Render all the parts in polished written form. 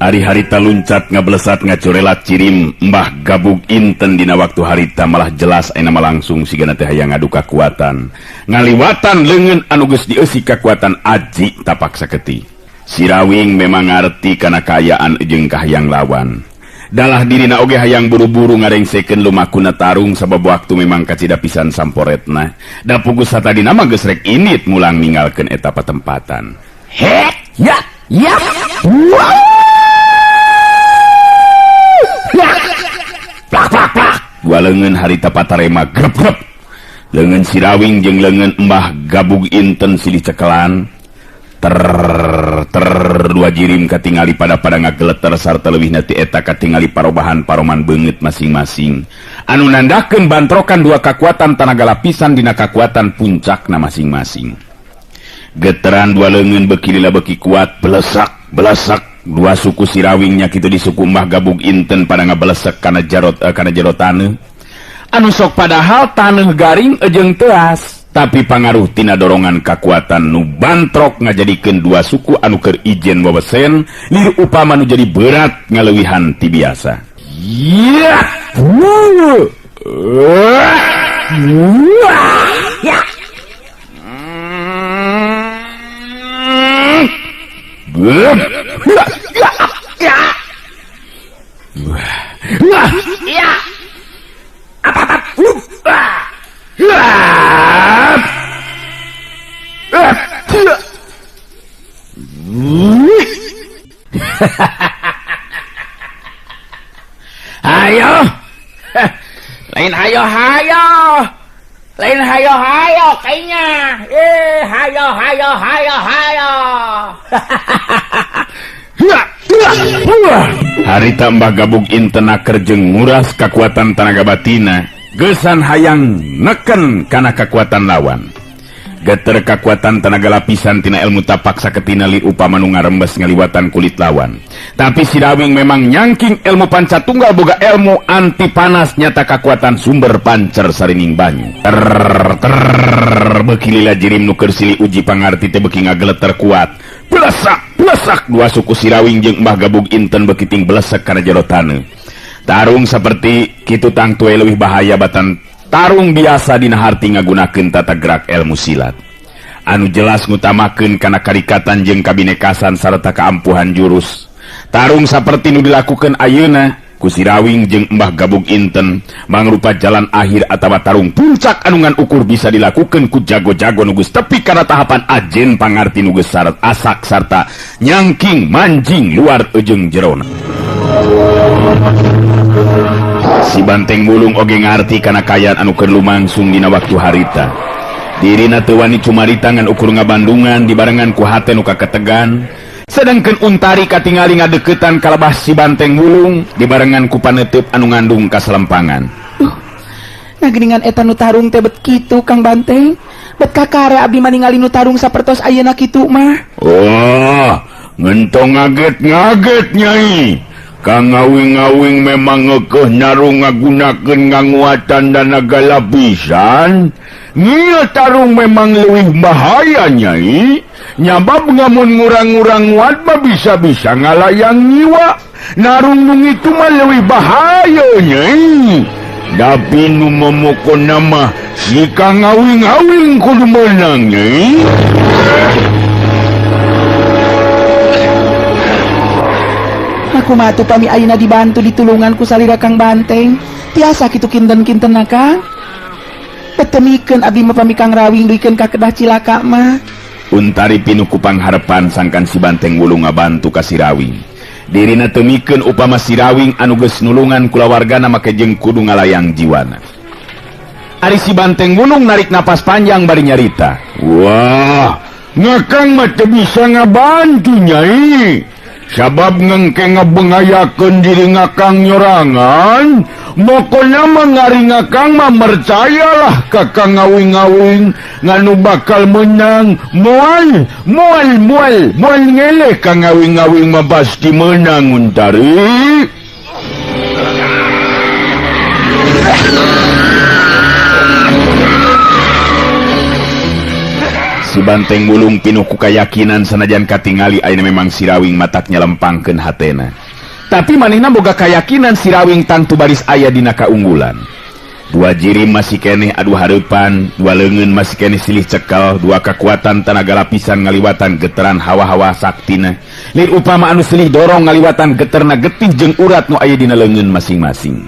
Ari harita luncat ngablesat ngacorelat cirim Mbah Gabug Inten dina waktu harita malah jelas aya nama langsung sigana teh hayang ngadu kakuatan ngaliwatan leungeun anu geus dieusi kakuatan aji tapak saketi. Sirawing memang ngarti kana kaayaan jeung kahayang lawan. Dalah dirina oge hayang buru-buru ngarengsekeun lumakuna tarung sabab waktu memang kacida pisan samporetna. Da pugus satadina mah geus rek init mulang ninggalkeun eta patempatan. Hek ya ya. Wow. Plak plak plak. Dua leungeun harita patarema grep-grep. Leungeun Sirawing jeung leungeun Mbah Gabug Inten silih cekelan. Dua jirim katingali pada ngageleter sarta leuwihna ti eta katingali parobahan paroman beungeut masing-masing anu nandakeun bantrokan dua kakuatan tanaga lapisan dina kakuatan puncakna masing-masing. Geteran dua leungeun beuki lila beuki kuat belesak dua suku Sirawing nya kitu di suku Mbah Gabug Inten pada ngabelesek kana jero taneuh anu sok padahal taneuh garing jeung teas. Tapi pangaruh tina dorongan kakuatan nu bantrok ngajadikeun dua suku anu keur ijen wawesen lir upama nu jadi berat ngaleuwihan ti biasa. Ya. Ya. Ya. Hayo. Lain hayo kayaknya. Hayo. Harita Mbah Gabug Inten aker jeung nguras kakuatan tenaga batina gesan hayang neken kana kakuatan lawan. Geter kakuatan tenaga lapisan tina ilmu tapak saketina lir upama nu ngarembes ngaliwatan kulit lawan. Tapi Sirawing memang nyangking ilmu pancatunggal boga ilmu anti panas nyata kakuatan sumber pancer sarining banyu. Beuki lila jirim nu keur silih uji pangarti teh beuki ngageleter kuat. Blesak dua suku Sirawing jeung Mbah Gabug Inten beuki ting blesek kana jero taneuh. Tarung seperti kitu tang tue leuwih bahaya batan tarung biasa dina harti ngagunakeun tata gerak ilmu silat anu jelas ngutamakeun kana karikatan jeung kabinekasan sarta keampuhan jurus. Tarung saperti nu dilakukeun ayeuna ku Sirawing jeung Mbah Gabug Inten mangrupa jalan akhir atawa tarung puncak anu ngan ukur bisa dilakukeun ku jago-jago nu geus tepi kana tahapan ajen pangarti nu geus sarat asak sarta nyangking manjing luar jeung jerona. Si Banteng Wulung oge ngarti kana kayaan anu keur lumangsung dina waktu harita. Dirina teu wani cumarita ngan ukur ngabandungan dibarengan ku hate nu kaketegan. Sedangkeun Untari katingali ngadeuketan kalebah si Banteng Wulung dibarengan ku paneuteub anu ngandung kaselempangan. Nageringan eta nu tarung teh bet kitu Kang Banteng. Bet kakare abdi mah ningali nu tarung sapertos ayeuna kitu mah. Oh, ngentong ngaget-ngaget Nyai. Kang ngawing-ngawing memang ngekeh narung ngagunakeun nganguatan danaga lapisan. Nya tarung memang leuwih bahaya Nyai. Nyabab ngamun ngurang-ngurang nguat mah bisa-bisa ngalayang nyiwa. Narung nu itu mah leuwih bahaya Nyai. Tapi nu momokon nama si Kang ngawing-ngawing kudu menang Nyai. Aku mah atuh pami ayeuna dibantu ditulungan ku salira Kang Banteng. Tiasa kitu kinten-kinten Kang. Petemikeun abdi mah pami Kang Rawing duikeun ka kedah cilaka mah. Untari pinuku pangharepan sangkan si Banteng Wulung ngabantu ka Sirawing. Dirina temikeun upama Sirawing anu geus nulungan kulawargana make jeung kudu ngalayang jiwana. Ari si Banteng Wulung narik napas panjang bari nyarita. Wah, ngakang mah teu bisa ngabantu Nyai. Sabab ngengke ngabengayakeun diri ngakang nyorangan, mokona mangari ngakang mah mercayalah kakang ngawing-ngawing nganu bakal menang. Moal ngeleh kang ngawing-ngawing mah pasti menang Untari. si banteng bulung pinuh ku kayakinan sanajan katingali ayeuna memang si Rawing matak nyalempangkeun hatena. Tapi manehna boga kayakinan si Rawing tangtu baris aya dina kaunggulan. Dua jirim masih keneh adu hareupan, dua leungeun masih keneh silih cekal, dua kekuatan tenaga lapisan ngaliwatan geteran hawa-hawa saktina. Lain upama anu silih dorong ngaliwatan geterna getih jeung urat nu aya dina leungeun masing-masing.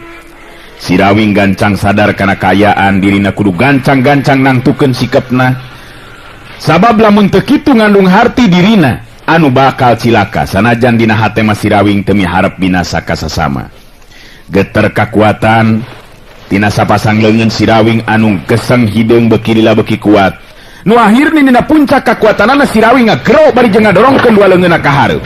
Si Rawing gancang sadar kana kayaan dirina kudu gancang-gancang nangtukeun sikepna. Sabab lamun teu kitu ngandung harti dirina anu bakal cilaka sanajan dina hate mah si Rawing teu miharep binasa ka sasama. Geter kakuatan tina sapasang leungeun si Rawing anu geseng hideung beuki lila beuki kuat. Nu akhirna dina puncak kakuatanana si Rawing ngagero bari jeung ngadorongkeun dua leungeunna ka hareup.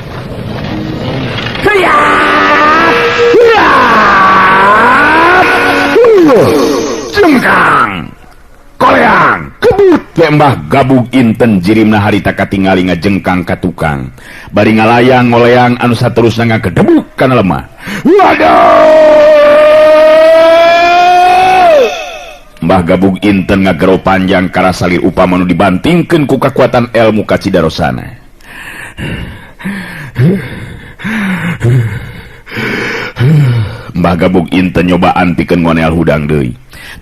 Jengkang koleang kebut Mbah Gabug Inten jirimna harita katingali ngajengkang ka tukang bari ngalayang ngoleang anu saterusna ngagedebuk kana lemah. Waduh! Mbah Gabug Inten ngagero panjang kara salir upama nu dibantingkeun ku kakuatan ilmu kacidarosana. Mbah Gabug Inten nyobaan pikeun ngoneal hudang deui.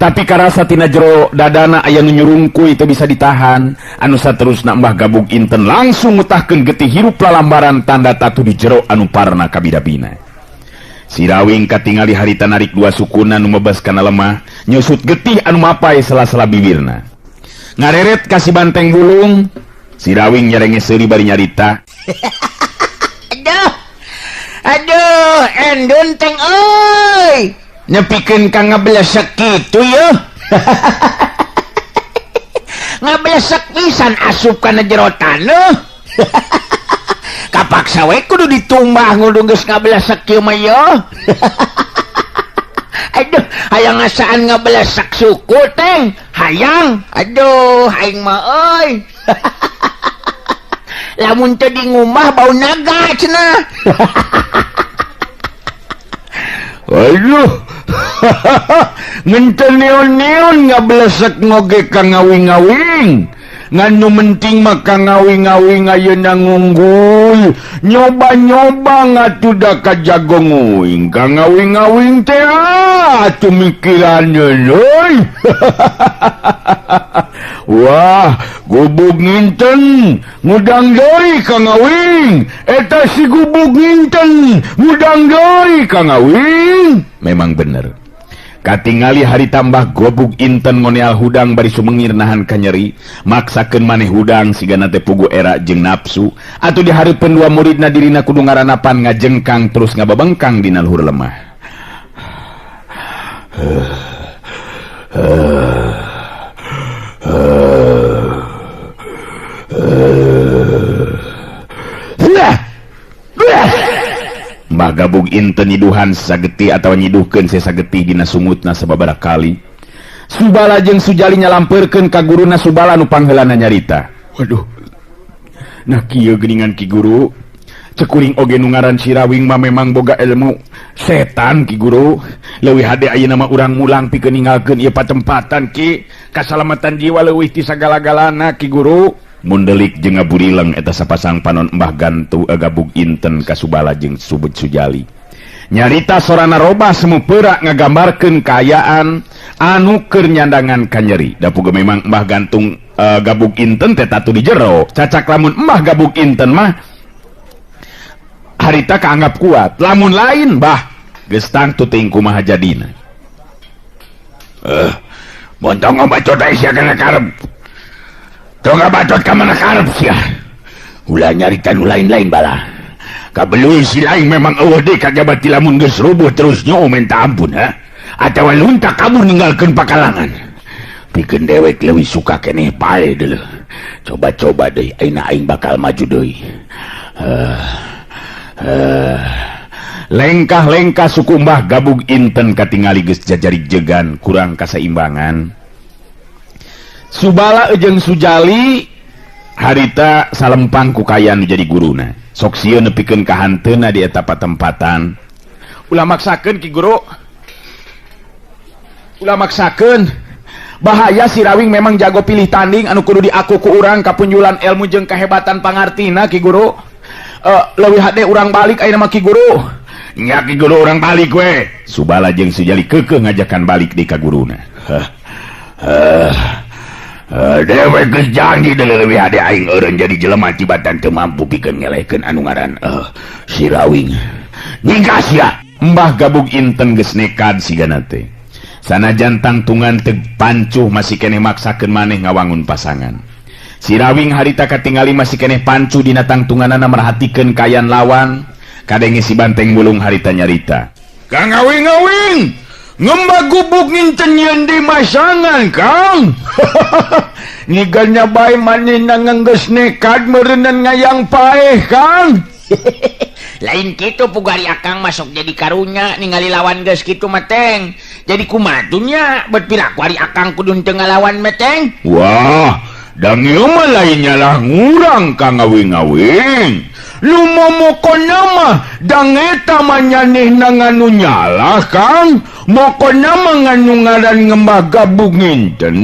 Tapi karasa tina jero dadana aya nu nyurungkuy teu bisa ditahan, anu saterusna Mbah Gabug Inten langsung ngutahkeun getih hirup lalambaran tanda tatu di jero anu parna kabida-bina. Si Rawing katingali harita narik dua sukuna nu mebas kana lemah, nyusut getih anu mapai sela-sela bibirna. Ngareret ka si banteng bulung, si Rawing nyerenge seuri bari nyarita. Aduh, endun teng euy. Nepikeun ka ngablesek kitu yeuh. Ngablesek pisan asup kana jero taneuh. Kapaksa we kudu ditumbah ngudu geus ngablesek kieu mah yeuh. Aduh, hayang ngasaan ngablesek suku teng. Hayang. Aduh, aing mah euy. Lamun teu di ngumah bau naga cenah. Aduh. Ngenten neon-neon ngablesek ngoge ka ngawing-ngawing. Nganu menting maka ngawing-ngawing ayeuna ngunggul. Nyoba-nyoba ngatuda ka jagong uing. Ka ngawing-ngawing teh atuh mikiranna euy. Wah, Gubug Nginten ngudang deui ka ngawing. Eta si Gubug Nginten ngudang deui ka ngawing. Memang bener. Katingali hari tambah Gubug Inten ngoneal hudang bari sumengir nahan ka nyeri, maksakeun maneh hudang sigana teh pugu era jeung nafsu, atuh di hareupeun dua muridna dirina kudu ngaranapan ngajengkang terus ngababengkang dina luhur lemah. Mbah Gabug Inten nyiduhan sageti atawa nyiduhkeun sesageti dina sumutna sababaraha kali. Subala jeung Sujali nyalampeurkeun ka guruna Subala nu pangheulana nyarita. Waduh. Nah kieu geuningan Ki Guru. Cekuring oge nu ngaran si Rawing mah memang boga ilmu setan Ki Guru. Leuwih hade ayeuna mah urang mulang pikeun ninggalkeun ieu patempatan Ki. Kasalamatan jiwa leuwih ti sagala-galana Ki Guru. Mundelik jeung ngaburileng eta sapasang panon Mbah Gantu Gabug Inten ka Subala jeung Subut Sujali. Nyarita sorana robah semu peurak ngagambarkeun kaayaan anu keur nyandangan ka nyeri. Da puguh memang Mbah Gantung Gabug Inten teh tatu di jero. Cacak lamun Mbah Gabug Inten mah harita kaanggap kuat. Lamun lain Mbah geus tangtu teuing kumaha jadina. Montong ngobacot aya sia kana karep. Tongga bacot ka mana karep sia. Ulah nyarita nu lain-lain bala. Kabeleuy si lain memang eueuh deui kajabati lamun geus rubuh terus nyo minta ampun ha. Atawa lunta kabur ninggalkeun pakalangan. Pikeun dewek leuwih suka keneh pae deuleuh. Coba-coba deui ayeuna aing bakal maju deui. Lengkah-lengkah suku Mbah Gabug Inten katingali geus jajarig jegan kurang kaseimbangan. Subala jeung Sujali harita salempang ku kayaan jadi guruna. Sok sieun nepikeun ka hanteuna di eta patempatan. Ulah maksakeun Ki Guru. Ulah maksakeun. bahaya si Rawing memang jago pilih tanding anu kudu diaku ku urang kapunjulan ilmu jeung kehebatan pangartina Ki Guru. Leuwih hade urang balik ayeuna mah Ki Guru. Nya Ki Guru urang balik we. Subala jeung Sujali keukeuh ngajakan balik di ka guruna. Dewe geus janji deui leuwih hade aing eureun jadi jelema tibatan teu mampu pikeun ngelehkeun anu ngaran si Rawing. Ningkas ya. Mbah Gabug Inten geus nekad sigana teh. Sanajan tangtungan teu pancuh masih keneh maksakeun maneh ngawangun pasangan. Si Rawing harita katingali masih keneh pancu dina tangtunganana merhatikeun kayan lawan. Kadenge si Banteng Bulung harita nyarita. Kang Awing, ngembah gubuk nginten yeun di masangan, Kang. Niganya bae manehna geus nekad meureunnan ngayang paeh, Kang. Lain kitu pugari akang masuk jadi karunya ningali lawan geus kitu Meteng. Jadi kumaha nya bet piraku ari akang kudu teu ngalawan Meteng. Wah, dan ieu mah lain nyalah ngurang Kang Awing. Lu momokonna mah dang eta mah nyanehna nganu nyalah Kang. Mokonna mah nganu ngaran ngembah Gabug Inten.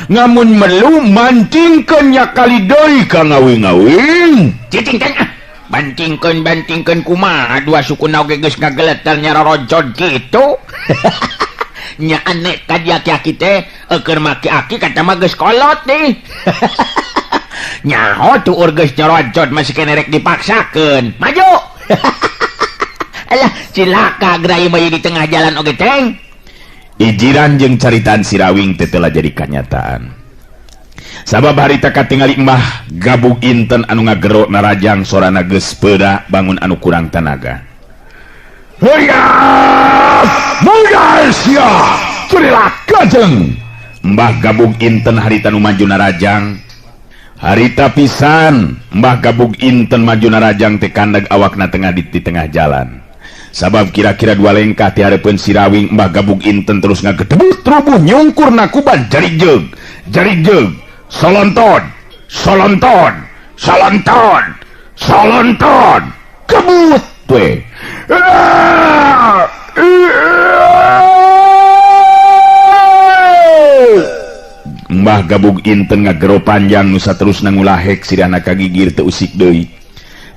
Ngamun melu mantingkeun nya kali deui Kang Awing. Citing ah. Bantingkeun kumaha dua sukuna oge geus ngageleter nya rorojod kitu. Nya aneh tadi aki-aki teh keur maki-aki kata mah geus kolot nih. Nyaho tuh geus nyorojod masih kene rek dipaksakeun. Maju. Alah cilaka gerai bayi di tengah jalan oge teng. Ijiran jeung caritaan si Rawing teh telah jadi kenyataan. Sabab harita katingali Mbah Gabug Inten anu ngagero narajang sorana geus peuda bangun anu kurang tenaga. Heya! Munggah sia! Curilah kajeng! Mbah Gabug Inten harita nu maju narajang. Harita pisan Mbah Gabug Inten maju narajang teh kandag awakna tengah di tengah jalan. Sabab kira-kira 2 lengkah ti hareupeun si Rawing Mbah Gabug Inten terus ngagedebut rubuh nyungkurna kuban jarig jeug. Solonton, kebut we. Mbah Gabug Inten ngagero panjang nusa terus nangulahek sirana kagigir teu usik deui.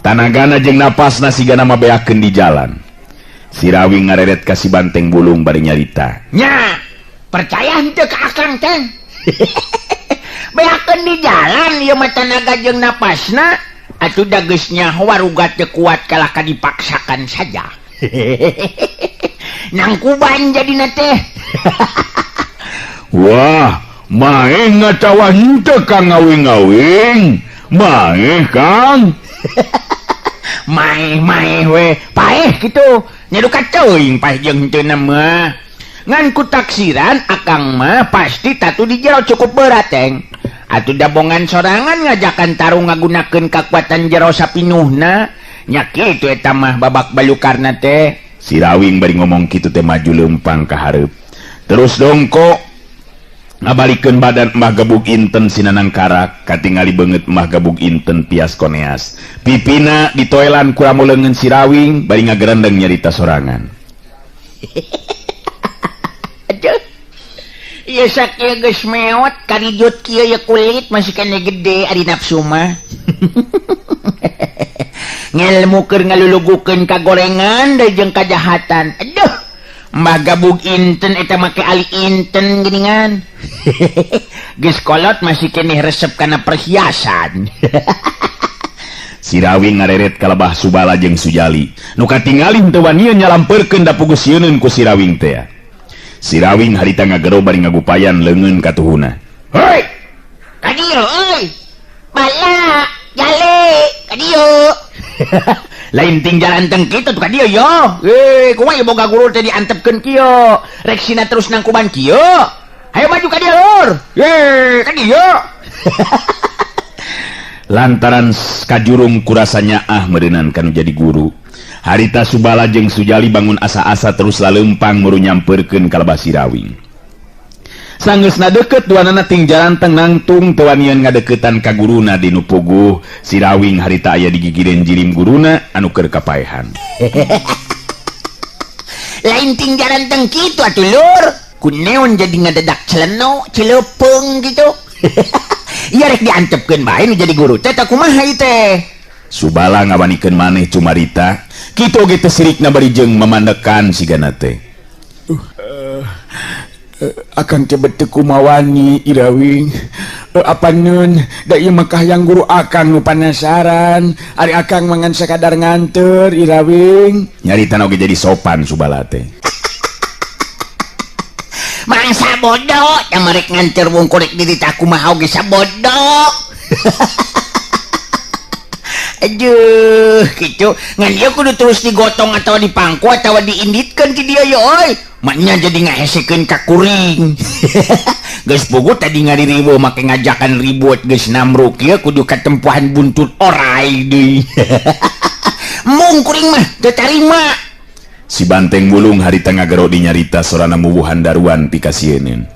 Tanagana jeung napasna sigana mabeakeun di jalan. Si Rawing ngareret ka si Banteng Bulung bari nyarita. Nya, percaya henteu ka akang teh. Beakeun di jalan ieu mah tanaga jeung napasna atuh da geus nyaho waruga teu kuat kalaka dipaksakan saja. Nang kuban jadina teh. Wah, mae ngacawa henteu Kang Awing. Mae Kang. Mae we, paeh kitu. Nyaduka teuing paeh jeung henteu mah. Ngan ku taksiran akang mah pasti tatu di jero cukup berat teng. Atuh dabongan sorangan ngajakan tarung ngagunakeun kakuatan jero sapinuhna. Nya kitu eta mah babak balukarna teh. Si Rawing bari ngomong kitu teh maju leumpang ka hareup. Terus dongko ngabalikeun badan Mbah Gabug Inten sinanang karak katingali beungeut Mbah Gabug Inten pias koneas. Pipina ditoelan ku ramuleungeun si Rawing bari ngagerendeng nyarita sorangan. Ieu sakieu geus meot karijut kieu ya kulit masih kene gede ari nafsu mah. Ngelmu keur ngalulugukeun kagorengan deui jeung kajahatan. Aduh, Mbah Gabug Inten eta make ali inten geuningan. Geus kolot masih kene resep kana perhiasan. Si Rawing ngareret ka lebah Subala jeung Sujali. Nu katingali teu wani nyalampeurkeun da puguh sieunun ku si Rawing teh. Si Rawing harita ngagero bari ngagupayan leungeun ka tuhuna. Hei! Kadieu euy. Bala, jale, kadieu. Lain ting jalan teng kitu tuh kadieu yo. Kumaha ieu boga guru teh diantepkeun kieu. Rek sina terus nang kuban kieu. Hayo maju kadieu lur. Kadieu. Lantaran kajurung kurasanya meureunan kanu jadi guru. Harita Subala jeung Sujali bangun asa-asa terus laleumpang muru nyampeurkeun ka lebah si Rawing. Sanggeusna deukeut duanana ting jalan teng nangtung teu wanian ngadeuketan ka guruna dinu puguh si Rawing harita aya di gigireun jirim guruna anu keur kapaehan. Lain ting jalan teng kitu atuh lur. kuneon jadi ngadadak celeno cilepeng gitu. Iya rek diantepkeun bae nu jadi guru teh kumaha ieu teh. Subala ngawanikeun maneh cumarita kitu ge teh sirikna bari jeung memandekan sigana teh. Akan tebet teu kumawani Irawing. Apaneun da ieu mah yang guru akang nu penasaran ari akang mangan sakadar nganteur Irawing. Nyarita oge jadi sopan Subala teh. Mangsa bodoh yang merek ngancer wong korek diri tak kumaha oge sabodoh. Aduh gitu ngan ieu kudu terus digotong atau dipangku atau diinditkeun ti dieu euy. Maknya jadi ngahesekeun ka kuring. Geus puguh tadi ngaririweuh make ngajakan ribut geus namruk ieu kudu katempuhan buntut orai deui. Mung kuring mah teu tarima. Si Banteng Bulung harita ngagero di nyarita sorana mubuhan daruan pikasieun.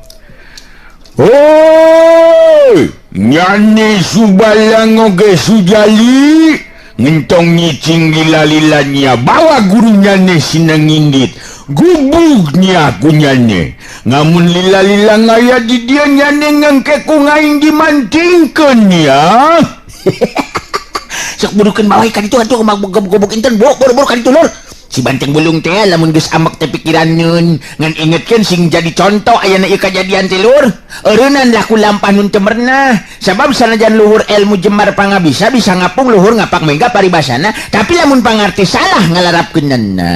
Hoi, Nyani Subala ngoge sujali ngentong nyicing lila-lilanya bawa gurunya ne sinang ngindit gubugnya kunyane ngamun lila-lila ngaya di dia nyane ngangke ku ngaing dimantingkeun ya. Sok burukeun bawah ka ditu atuh gobok inten boro-boro ka ditu lur. Si Banteng Bulung teh lamun geus ambek teh pikiranneun ngan ingetkeun sing jadi contoh ayeuna ieu kajadian teh lur. Eureunnan laku lampah nun teu merenah sabab sanajan luhur ilmu jembar pangabisa bisa ngapung luhur ngapak mengga paribasana tapi lamun pangarti salah ngalarapkeunna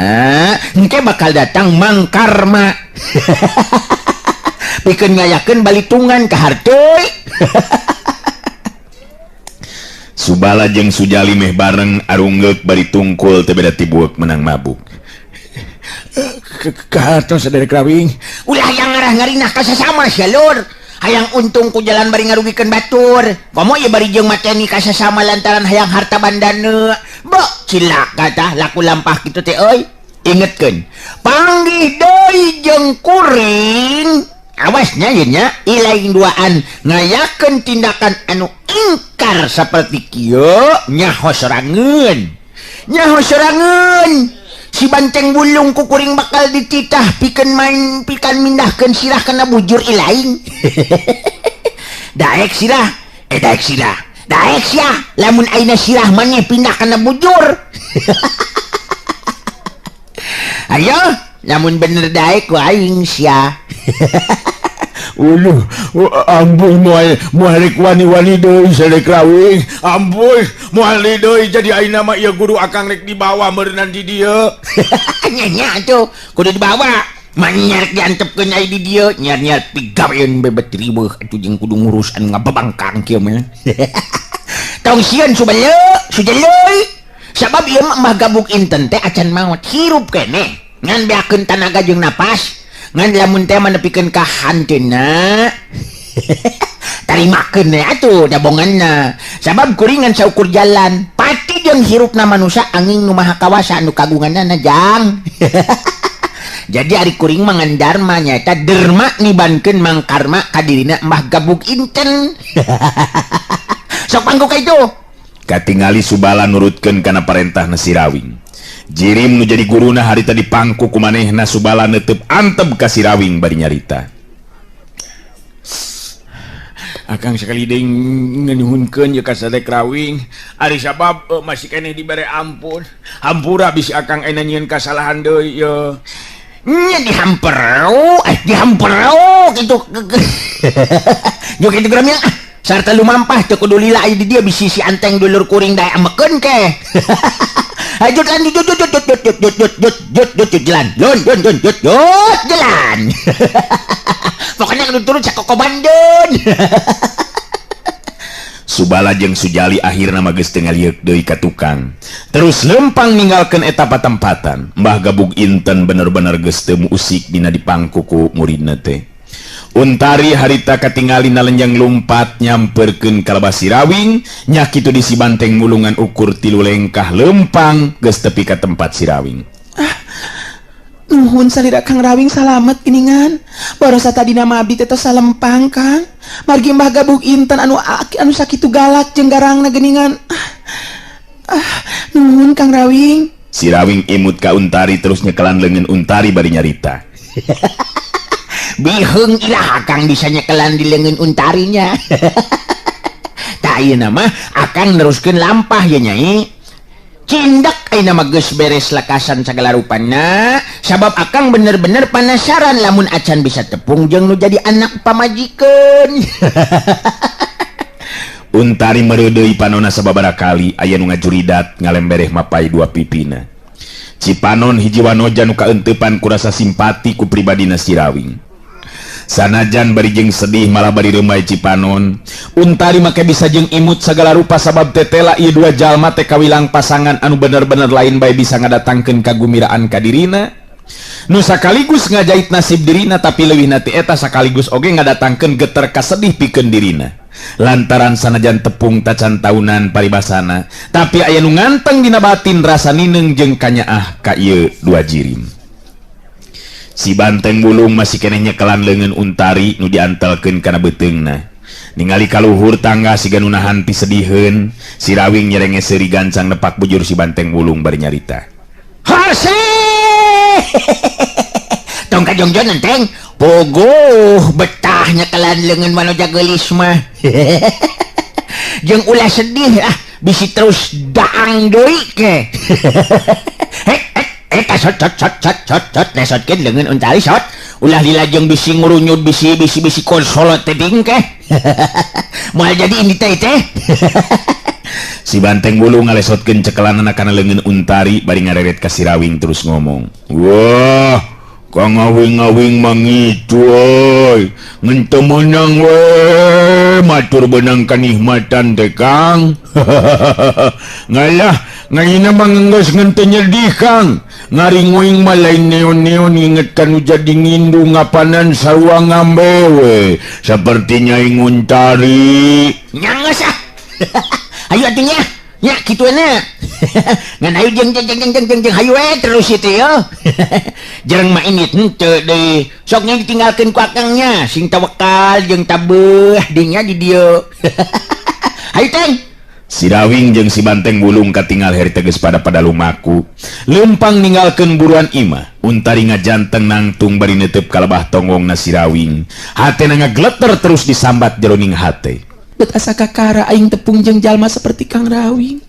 engke bakal datang mangkarma. Pikeun ngayakeun balitungan ka harteuy. Subala jeung Sujali meh bareng arunggeuk bari tungkul teu beda ti bueuk menang mabuk. Kahartos sadaya Irawing. Ulah yang ngarah ngarinah ka sasama sia lur. Hayang untung ku jalan bari ngarugikeun batur. Komo ieu bari jeung mateni ka sasama lantaran hayang harta bandana. Bok cilaka tah laku lampah kitu teh euy. Ingetkeun, panggih deui jeung kuring. Awasnya ya nya ilaing duaan ngayakeun tindakan anu ingkar saperti kieu nyaho sorangeun. Si Banteng Bulung ku kuring bakal dititah pikeun mindahkeun sirah kana bujur ilaing. Daek sirah lamun ayeuna sirah maneh pindah kana bujur. Ayo lamun bener daek ku aing sia. Uluh, ambuh moal rek wani-wani deui sadaya Irawing. Ambuh moal deui jadi ayeuna mah ieu guru akang rek dibawa meureunnan di dieu. Nya tuh kudu dibawa. Manyar diantepkeun ai di dieu, nyar-nyar pigaweun bebet riweuh atuh jeung kudu ngurus anu ngababangkang kieu mah. Tong sieun sujaleuy. Sabab ieu mah gabuk inten teh acan maot hirup keneh. Ngan beakeun tanaga jeung napas. Ngan lamun teh manepikeun ka hanteuna tarimakeun we atuh dabonganna sabab kuringan saukur jalan pati jeung hirupna manusia angin nu maha kawasa anu kagunganna jang. Jadi ari kuring mangan dharma nyaeta derma nibankeun mangkarma ka dirina embah gabug inten. Sok pangku ka itu Katingali Subala nurutkeun kana parentahna si Rawing. Jirim nu jadi guruna harita dipangku kumanehna Subala neuteup antep ka si Rawing bari nyarita. Akang sekali deui ngeunyuhunkeun ye ka sadaya Rawing ari sabab masih keneh dibere ampun. Hampura bisi akang ayeuna nyieun kasalahan deui ye. nya dihampero gitu. Yo kitu geramnya sarta lumampah teu kudu lila aya di dieu bisi si anteng dulur kuring dae amekeun ke. Ajut lan jut jalan. Jalan. Pokoknya kudu turun sakoko Bandung. Subala jeung Sujali akhirna mah geus teu ngalieur deui ka tukang. Terus lempang ninggalkeun eta patempatan. Mbah Gabug Inten bener-bener geus teu musik dina dipangku ku muridna teh. Untari harita katingali nalenjang lumpat nyamperkeun ka lebah si Rawing nya kitu di si Banteng Mulungan ukur 3 lengkah lempang geus tepi ka tempat si Rawing. Nuhun salira Kang Rawing salamet geningan. Barosa tadina mah abdi teh salempang Kang. Margi Mbah Gabug Inten anu sakitu galak jeung garangna geningan. Nuhun Kang Rawing. Si Rawing imut ka Untari terus nyekelan leungeun Untari bari nyarita. biheng ilah akang bisa nyekelan di lengan untarinya. Tak ieu nama akang neruskeun lampah ya Nyai. Cindak ayeuna mah geus beres lekasan sagala rupana, sabab akang bener-bener penasaran lamun acan bisa tepung jeung nu jadi anak pamajikeun. Untari meredeui panonna sababaraha kali aya nu ngajuridat ngalembereh mapai dua pipina. Cipanon hiji wanoja nu kaentepan ku rasa simpati ku pribadina si Rawing. Sanajan bari jeung sedih malah bari reumai Cipanon, Untari make bisa jeung imut sagala rupa sabab tetela ieu dua jalma teh kawilang pasangan anu bener-bener lain bae bisa ngadatangkeun kagumiraan ka dirina. Nu sakaligus ngajait nasib dirina tapi leuwih na ti eta sakaligus oge ngadatangkeun geter kasedih pikeun dirina. Lantaran sanajan tepung tacan taunan paribasana, tapi aya nu nganteng dina batin rasa nineng jeung kanyaah ka ieu dua jirim. Si Banteng Bulung masih keneh nyekelan leungeun Untari nu diantelkeun kana beuteungna. Ningali kaluhur tangga siga nu nahan ti sediheun, si Rawing nyerenge seuri gancang nepak bujur si Banteng Bulung bari nyarita. Hase! Tong kajongjon enteng, pogoh betah nyekelan leungeun manoja geulis mah. Jeung ulah sedih bisi terus daang deui ke. Sot nesotkeun leungeun Untari sot. Ulah dilajeng bisi ngurunyud bisi konsolot teuing ke. Moal jadi ini teh. Si Banteng Bulung ngalesotkeun cekelanana kana leungeun Untari bari ngareret ka si Rawing terus ngomong. Wah, Kang ngawing-ngawing mangitu oi. Ngenteu meunang we, matur beunang kanikmatan teh Kang. Ngalah, ngaina mah geus ngenteu nyedih Kang. Ngaringoing mah lain neon-neon ngingetkan jadi ngindu ngapanan sarua ngambewe. Seperti Nyai Untari. Nyanggeus Ayo atuh nya. Ya kitu na. Ngan ayo jeung hayu terus itu ya. Jarang mah ini henteu deui. Sok nya ditinggalkeun ku akangnya sing tawakal jeung tabeuh dinya di dieu. Hayu teng. Si Rawing jeung si Banteng Bulung katinggal heri teges pada lumaku. Lempang ninggalkeun buruan imah. Untari ngajanteng nangtung bari neuteup ka lebah tonggongna si Rawing. Hatena ngagleter terus disambat jeroning hate. Bet asa kakara aing tepung jeung jalma seperti Kang Rawing.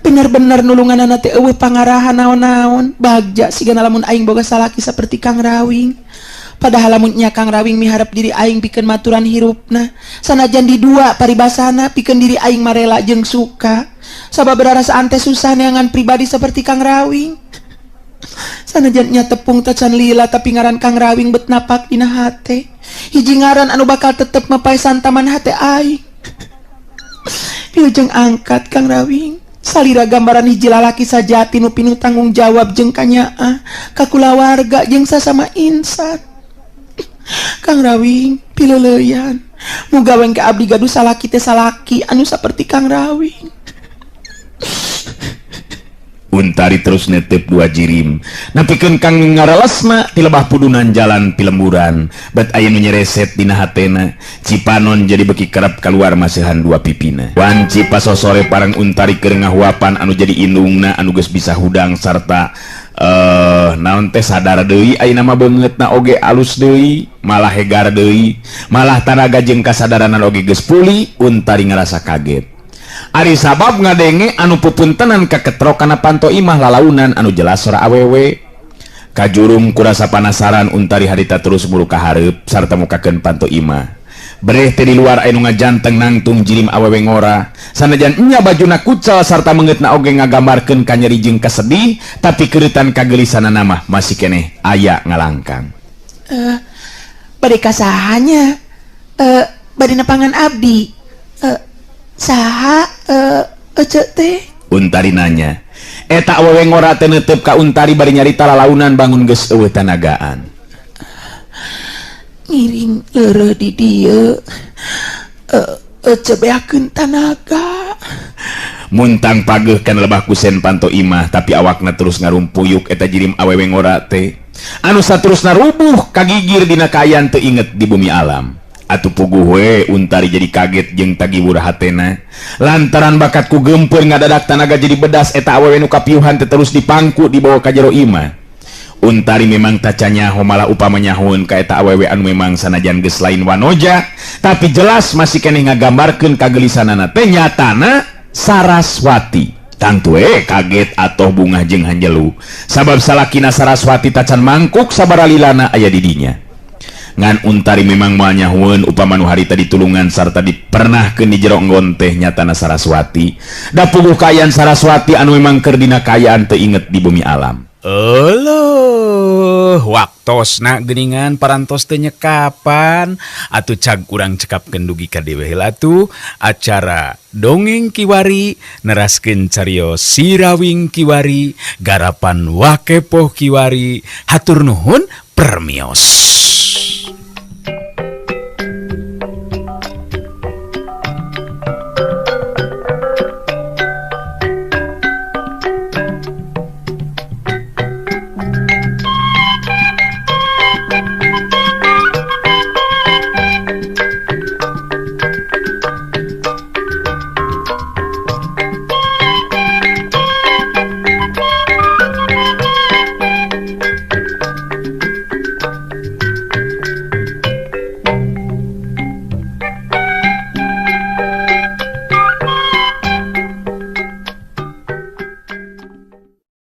Bener-bener nulunganana teh eueuh pangarahan naon-naon. Bagja sigana lamun aing boga salaki seperti Kang Rawing. Padahal lamun nya Kang Rawing miharep diri aing pikeun maturan hirupna, sanajan di dua paribasana pikeun diri aing marela jeung suka. Sabab rarasaan teh susah neangan pribadi seperti Kang Rawing. Sanajan nya tepung tacan lila tapi ngaran Kang Rawing bet napak dina hate. Hiji ngaran anu bakal tetep mapai santaman hate aing. Wilujeng angkat Kang Rawing. Salira gambaran hiji lalaki sajati nu pinuh tanggung jawab jeung kanyaah ka kulawarga jeung sasama insan. Kang Rawing pileuleyan muga weng ka abdi gaduh salaki teh salaki anu saperti Kang Rawing. Untari terus netep dua jirim napikeun Kang ngarelesna ti lebah pudunan jalan pilemburan. Bet aya nu nyereset dina hatena. Cipanon jadi beki kerep kaluar maseuhan dua pipina. Wanci pasosore parang Untari keur ngahuapan anu jadi indungna anu geus bisa hudang sarta naon teh sadar deui ayeuna mah beungeutna oge alus deui, malah hegar deui, malah tanaga jeung kasadaranna oge geus pulih. Untari ngarasa kaget. Ari sabab ngadenge anu pupuntenan ka ketrokana Panto Imah lalaunan anu jelas sora awewe. Kajurum kurasa panasaran Untari harita terus buru ka hareup sarta mukakeun Panto Imah. Bereh teh di luar anu ngajanteng nangtung jirim awewe ngora. Sanajan nya bajuna kucel sarta meungeutna oge ngagambarkeun kanyeri jeung kasedih, tapi keuretan kagelisanana mah masih keneh aya ngalangkang. Bade kasahanya bade nepangan abdi. Saha ece teh? Untari nanya. Eta awewe ngora teh neuteup ka Untari bari nyarita lalaunan bangun geus eueuh tanagaan. Ngiring leureuh di dieu ece beakeun tanaga. Muntang pageuh kana lebah kusen Panto Imah tapi awakna terus ngarumpuyuk eta jirim awewe ngora teh. Anu saterusna rubuh kagigir dina kaayaan teu inget di bumi alam. Atuh puguh we Untari jadi kaget jeung tagibur hatena lantaran bakat ku gempeur ngadadak tanaga jadi bedas eta awewe nu kapiuhan teh terus dipangku dibawa ka jero imah. Untari memang tacanya homala upamanya hun kaeta awewe anu memang sanajan geus lain wanoja, tapi jelas masih keneh ngagambarkeun kagelisanana teh nyatana Saraswati. Tangtu kaget atoh bungah jeung hanjelu. Sabab salakina Saraswati tacan mangkuk sabaralilana aya di dinya. Ngan untari memang moal nyahueun upama nu harita ditulungan sarta dipernahkeun di jero enggon teh nyatana Saraswati. Da puguh kaayaan Saraswati anu memang keur dina kaayaan teu inget di bumi alam. Waktosna geningan parantos teh nyekapan atuh cag urang cekapkeun dugi ka dewe heula atuh acara dongeng kiwari neraskeun cariyos Sirawing Kiwari garapan Wakepoh Kiwari. Hatur nuhun permios.